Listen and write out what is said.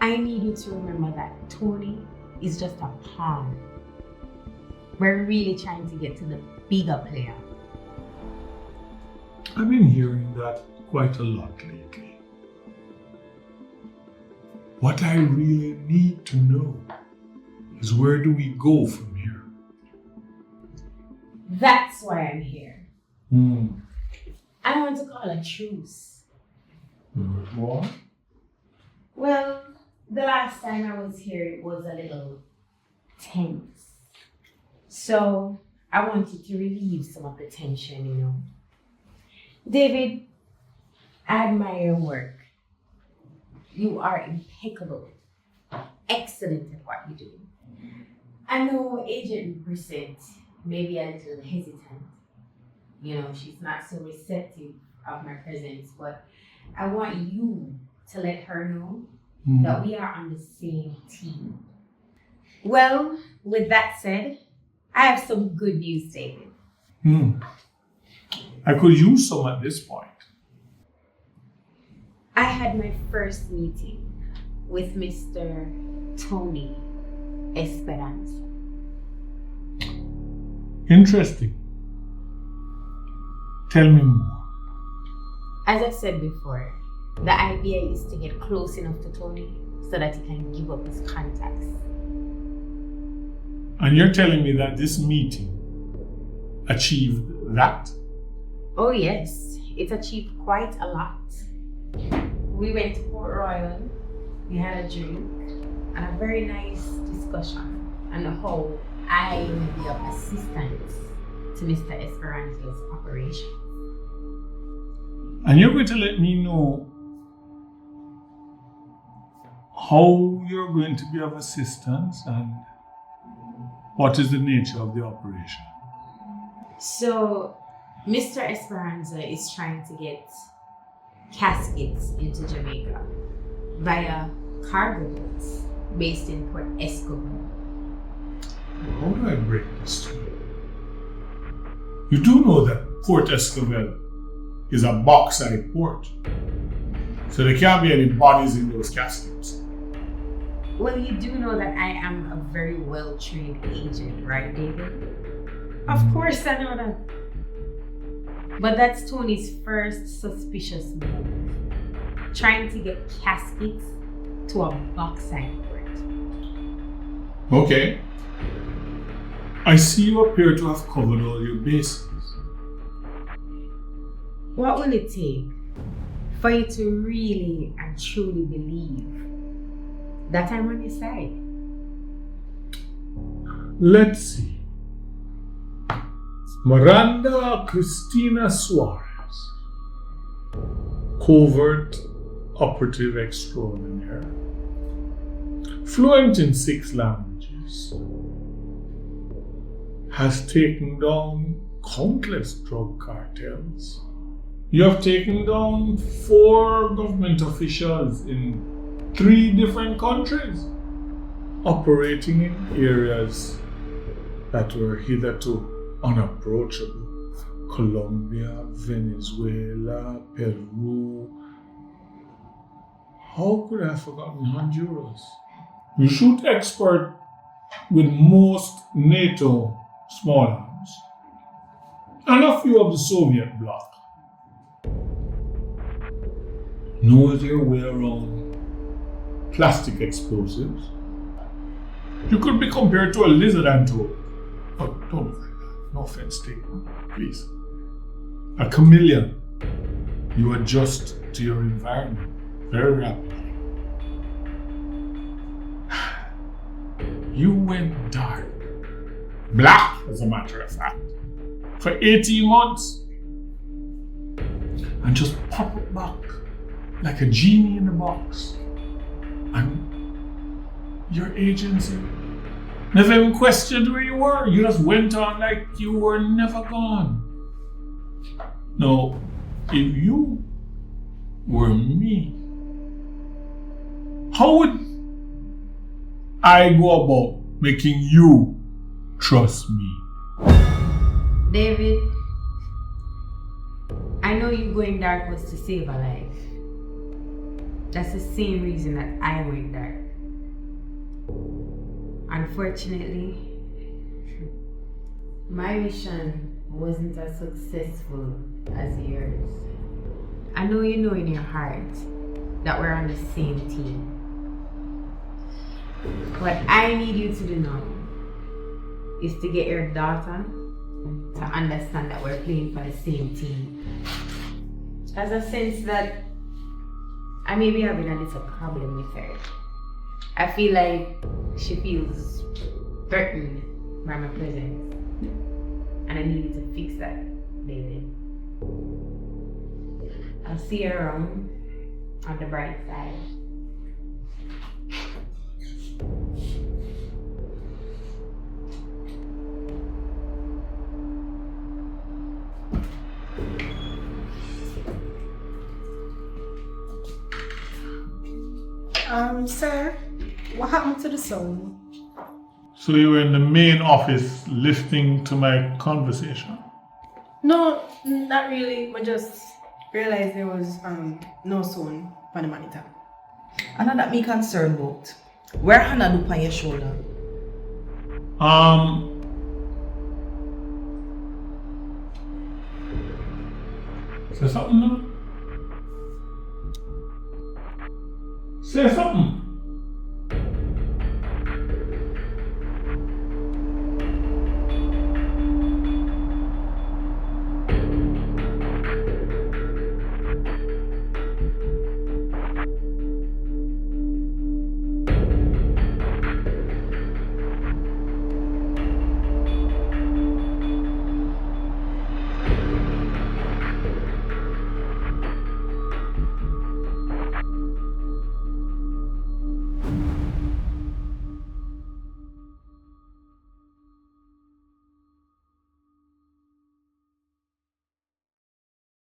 I need you to remember that Tony is just a pawn. We're really trying to get to the bigger player. I've been hearing that quite a lot lately. What I really need to know is, where do we go from here? That's why I'm here. I want to call a truce. What? Well, the last time I was here, it was a little tense. So I wanted to relieve some of the tension, you know. David, I admire your work. You are impeccable, excellent at what you do. I know Agent Percent may be a little hesitant. You know, she's not so receptive of my presence, but I want you to let her know that we are on the same team. Well, with that said, I have some good news, David. I could use some at this point. I had my first meeting with Mr. Tony Xpressionz. Interesting. Tell me more. As I said before, the idea is to get close enough to Tony so that he can give up his contacts. And you're telling me that this meeting achieved that? Oh yes, it achieved quite a lot. We went to Port Royal, we had a drink, and a very nice discussion on how I may be of assistance to Mr. Xpressionz's operation. And you're going to let me know how you're going to be of assistance and what is the nature of the operation? So, Mr. Xpressionz is trying to get caskets into Jamaica via cargo boats based in Port Escobar. How do I break this to you? You do know that Port Escobar is a bauxite port, so there can't be any bodies in those caskets. Well, you do know that I am a very well-trained agent, right, David? Of course I know that. But that's Tony's first suspicious move. Trying to get caskets to a bauxite port. Okay. I see you appear to have covered all your bases. What will it take for you to really and truly believe that I'm on your side? Let's see. Miranda Cristina Suarez, covert operative extraordinaire, fluent in 6 languages, has taken down countless drug cartels. You have taken down 4 government officials in 3 different countries, operating in areas that were hitherto unapproachable. Colombia, Venezuela, Peru. How could I have forgotten Honduras? You shoot expert with most NATO small arms and a few of the Soviet bloc. Knows your way around plastic explosives. You could be compared to a lizard and toad. But don't worry, no offense taken, please. A chameleon. You adjust to your environment very rapidly. You went dark. Black, as a matter of fact. For 18 months. And just pop it back like a genie in a box. And your agency never even questioned where you were. You just went on like you were never gone. Now, if you were me, how would I go about making you trust me? David, I know you going dark was to save a life. That's the same reason that I went dark. Unfortunately, my mission wasn't as successful as yours. I know you know in your heart that we're on the same team. What I need you to do now is to get your daughter to understand that we're playing for the same team. There's a sense that I may be having a little problem with her. I feel like she feels threatened by my presence. And I need you to fix that, baby. I'll see you around on the bright side. Sir, what happened to the sound? So you were in the main office listening to my conversation? No, not really. I just realized there was no sound on the monitor. And that me concerned about. Where Hannah do on your shoulder? Say something now. Say something.